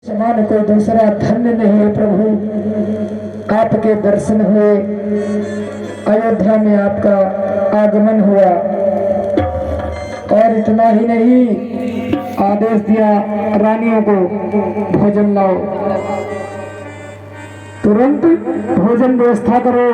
समान कोई दूसरा धन्य नहीं है प्रभु। आपके दर्शन हुए, अयोध्या में आपका आगमन हुआ और इतना ही नहीं, आदेश दिया रानियों को भोजन लाओ, तुरंत भोजन व्यवस्था करो।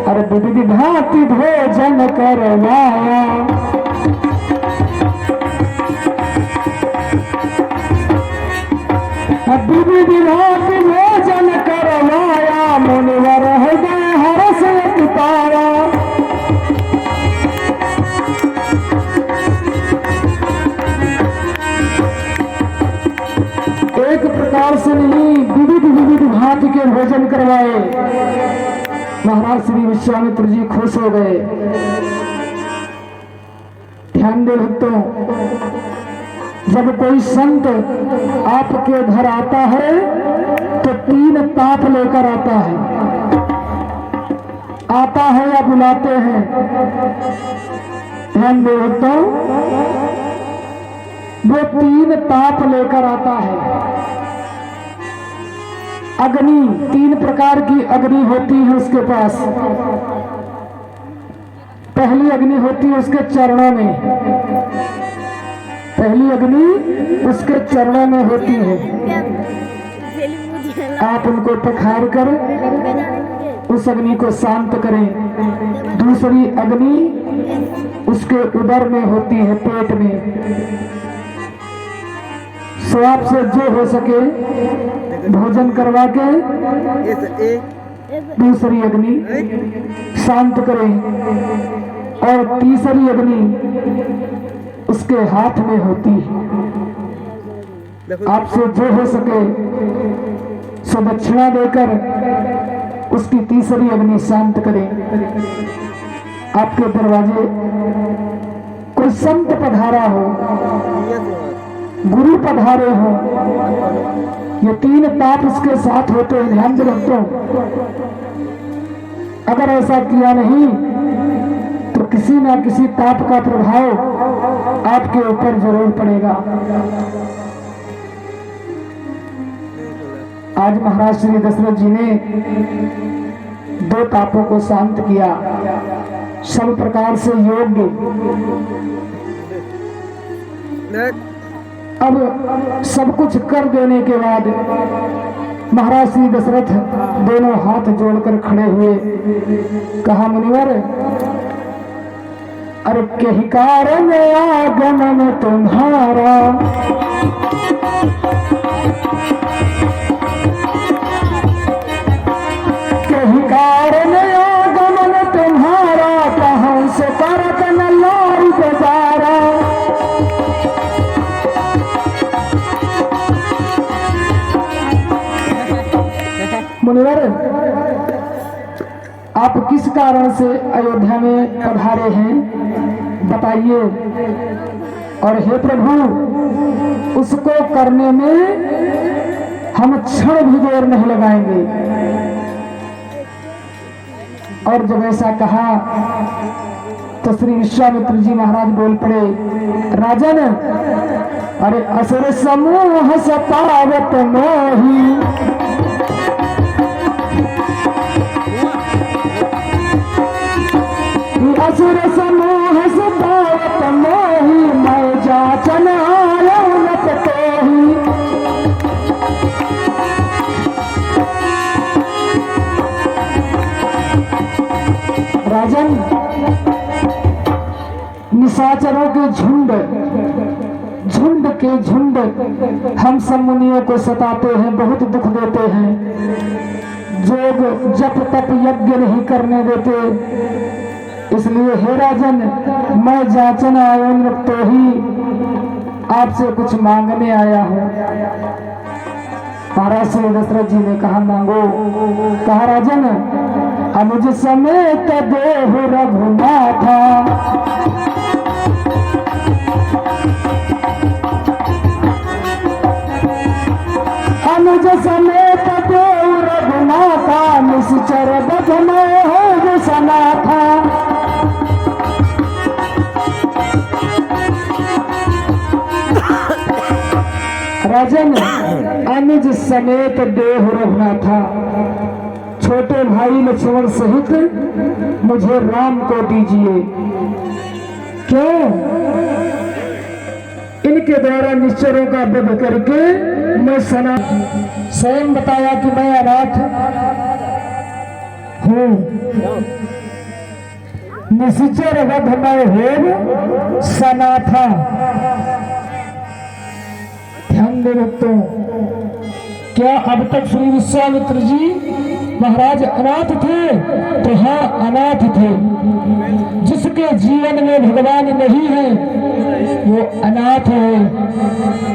और विधि भांति भोजन करवाया, विधि भांति भोजन करवाया, मुनिवर हृदय हर्ष पाया। एक प्रकार से नहीं, विविध भांति के भोजन करवाए। महाराज श्री विश्वामित्र जी खुश हो गए। ध्यान दे भक्तों, जब कोई संत आपके घर आता है तो 3 ताप लेकर आता है या बुलाते हैं। ध्यान दे भक्तों, वो 3 ताप लेकर आता है। अग्नि, 3 प्रकार की अग्नि होती है उसके पास। पहली अग्नि होती है उसके चरणों में, पहली अग्नि उसके चरणों में होती है। आप उनको पखार कर उस अग्नि को शांत करें। दूसरी अग्नि उसके उदर में होती है, पेट में। सो आपसे जो हो सके भोजन करवा के दूसरी अग्नि शांत करें। और तीसरी अग्नि उसके हाथ में होती है। आपसे जो हो सके सो दक्षिणा देकर उसकी तीसरी अग्नि शांत करें। आपके दरवाजे कोई संत पधारा हो, गुरु पधारे हो, ये 3 ताप उसके साथ होते हैं। ध्यान रखो, अगर ऐसा किया नहीं तो किसी ना किसी ताप का प्रभाव आपके ऊपर जरूर पड़ेगा। आज महाराज श्री दशरथ जी ने 2 तापों को शांत किया, सब प्रकार से योग्य। अब सब कुछ कर देने के बाद महाराज श्री दशरथ दोनों हाथ जोड़कर खड़े हुए, कहा मुनिवर, अरे कहीं कारण आगमन तुम्हारा, कहीं कारण आगमन तुम्हारा, कहाँ से करत न लाई गुजारा। मुनिवर, आप किस कारण से अयोध्या में पधारे हैं बताइए। और हे प्रभु, उसको करने में हम क्षण भी देर नहीं लगाएंगे। और जब ऐसा कहा तो श्री विश्वामित्र जी महाराज बोल पड़े, राजन, अरे असुर समूह सतावत मोही, असुर समूह सतावत मोही, मैं जाचन आयो न तोही। राजन, निशाचरों के झुंड के झुंड हम सब मुनियों को सताते हैं, बहुत दुख देते हैं। जोग जप तप यज्ञ नहीं करने देते। इसलिए हे राजन, मैं जाचन आयो न तोही, आपसे कुछ मांगने आया हूँ। महाराज श्री दशरथ जी ने कहा, मांगो। कहा, राजन, अनुज समेत देहु रघुनाथा, अनुज समेत देहु रघुनाथा, निश्चर बधमय हो सनाथा। राजन, अनुज समेत देह रहना था, छोटे भाई लक्ष्मण सहित मुझे राम को दीजिए। क्यों? इनके द्वारा निश्चरों का वध करके मैं सना स्वयं बताया कि मैं अनाथ हूं, निश्चर वध मैं हो सना था। ध्यान दे भक्तों, क्या अब तक श्री विश्वामित्र जी महाराज अनाथ थे? तो हाँ, अनाथ थे। जिसके जीवन में भगवान नहीं है वो अनाथ है,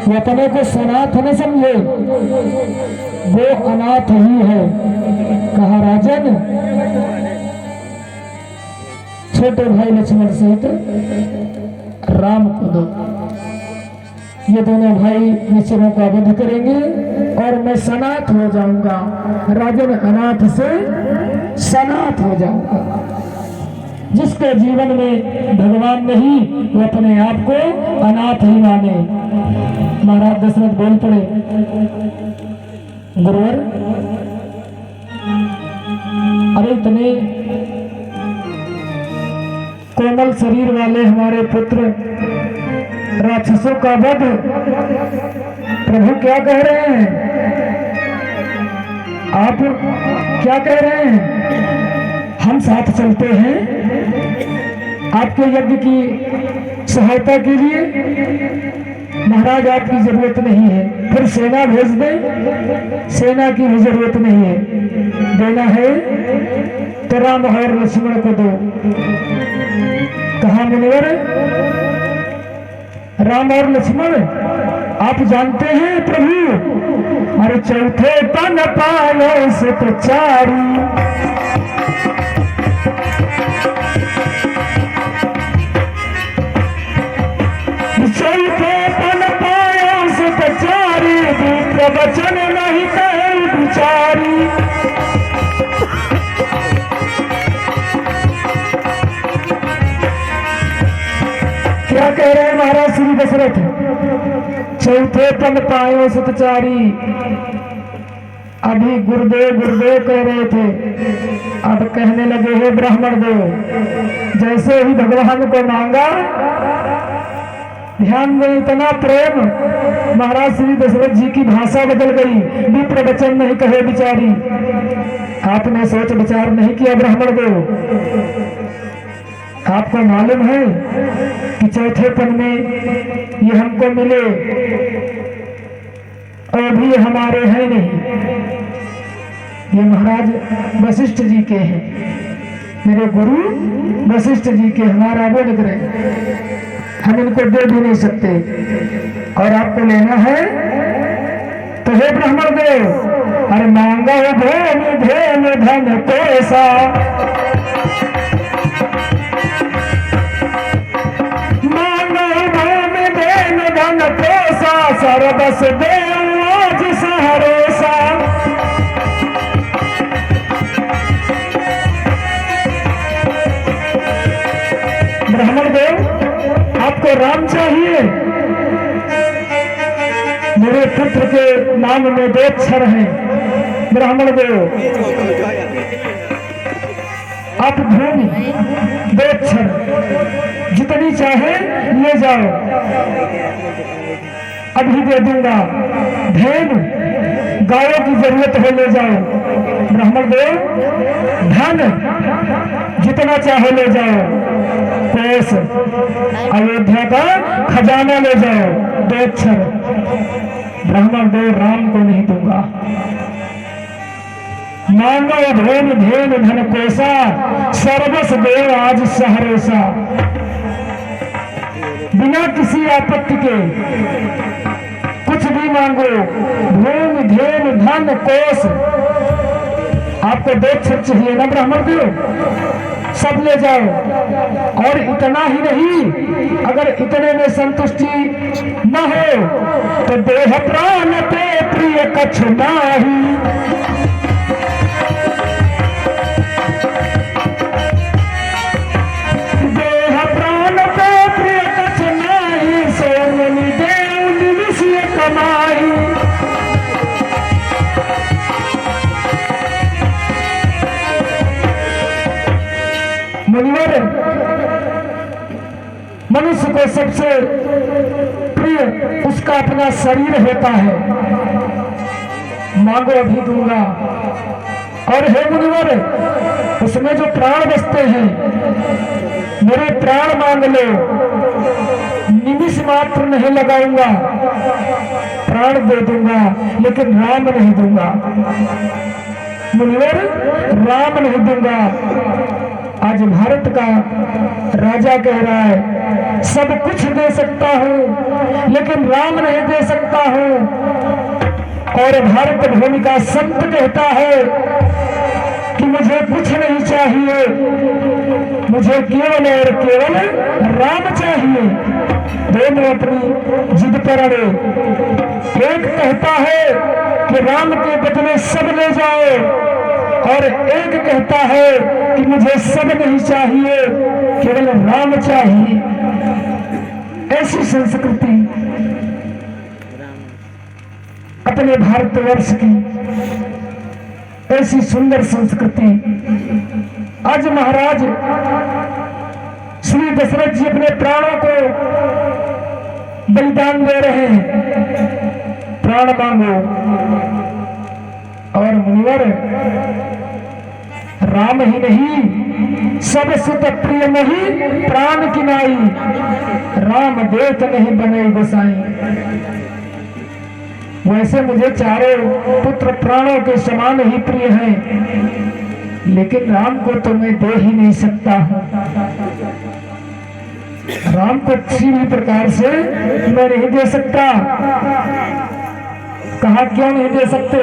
वो अपने को सनाथ न समझे, वो अनाथ ही है। कहा राजन, छोटे भाई लक्ष्मण सहित राम को दो। ये दोनों भाई निश्चरों का वध करेंगे और मैं सनाथ हो जाऊंगा। राजन, अनाथ से सनाथ हो जाऊंगा। जिसके जीवन में भगवान नहीं वो अपने आप को अनाथ ही माने। महाराज दशरथ बोल पड़े, गुरुवर, अरे इतने कोमल शरीर वाले हमारे पुत्र राक्षसों का वध प्रभु क्या कह रहे हैं? आप क्या कह रहे हैं? हम साथ चलते हैं आपके यज्ञ की सहायता के लिए। महाराज, आपकी जरूरत नहीं है, फिर सेना भेज दें, सेना की भी जरूरत नहीं है। देना है तो राम और लक्ष्मण को दो। कहा मुनिवर, राम और लक्ष्मण आप जानते हैं प्रभु, अरे चौथे तन पायो से तो चारी, चौथे तन पायो से तो चारी, दूसरा वचन नहीं कहे बिचारी। क्या कह रहे हैं महाराज श्री दशरथ? चौथे तन पायो सतचारी। अभी गुरुदेव गुरुदेव कह रहे थे, अब कहने लगे हैं ब्राह्मण देव। जैसे ही भगवान को मांगा, ध्यान में इतना प्रेम, महाराज श्री दशरथ जी की भाषा बदल गई। विप्र वचन नहीं कहे बिचारी। आपने सोच विचार नहीं किया ब्राह्मण देव। आपको मालूम है कि चौथेपन में ये हमको मिले और भी हमारे हैं नहीं, ये महाराज वशिष्ठ जी के हैं, मेरे गुरु वशिष्ठ जी के, हमारा वो अनुग्रह, हम इनको दे भी नहीं सकते। और आपको लेना है तो हे ब्राह्मण देव, अरे मांगो धन धन धन पैसा, सरबस दे आज सहरोसा। ब्राह्मण देव, आपको राम चाहिए? मेरे पुत्र के नाम में 2 अक्षर हैं। ब्राह्मण देव, आप भूमि 2 अक्षर जितनी चाहे ले जाओ, अभी दे दूंगा। धेनु गायों की जरूरत है, ले जाओ। ब्राह्मण देव, धन जितना चाहे ले जाओ, कोष अयोध्या का खजाना ले जाओ, 2 अक्षर। ब्राह्मण देव, राम को नहीं दूंगा। मांगो धेनु धेनु धन कोसा, सर्वस देव आज सहरोसा। बिना किसी आपत्ति के कुछ भी मांगो, धूम धेनु धन कोष। आपको 2 अक्षर चाहिए ना ब्राह्मण देव? सब ले जाओ। और इतना ही नहीं, अगर इतने में संतुष्टि न हो तो देह प्राण पे प्रिय कछु नाही। देह प्राण पे प्रिय कछु नाही, सोमनि देव निमिष कमाई। मनुष्य को सबसे प्रिय उसका अपना शरीर होता है। मांगो अभी दूंगा। और हे मुनिवर, उसमें जो प्राण बसते हैं, मेरे प्राण मांग लो, निमिष मात्र नहीं लगाऊंगा, प्राण दे दूंगा, लेकिन राम नहीं दूंगा। मुनिवर, राम नहीं दूंगा। आज भारत का राजा कह रहा है सब कुछ दे सकता हूं, लेकिन राम नहीं दे सकता हूं। और भारत भूमि का संत कहता है कि मुझे कुछ नहीं चाहिए, मुझे केवल और केवल राम चाहिए। दोनों अपनी जिद पर अड़े। एक कहता है कि राम के बदले सब ले जाओ, और एक कहता है कि मुझे सब नहीं चाहिए, केवल राम चाहिए। ऐसी संस्कृति अपने भारतवर्ष की, ऐसी सुंदर संस्कृति आज महाराज श्री दशरथ जी अपने प्राणों को बलिदान दे रहे हैं। प्राण मांगो। और मुनिवर, राम ही नहीं सब सुत प्रिय नहीं प्राण की नाई, राम देत नहीं बने गोसाई। वैसे मुझे चारों पुत्र प्राणों के समान ही प्रिय हैं, लेकिन राम को तो मैं दे ही नहीं सकता हूं। राम को किसी भी प्रकार से मैं नहीं दे सकता। कहा क्यों नहीं दे सकते?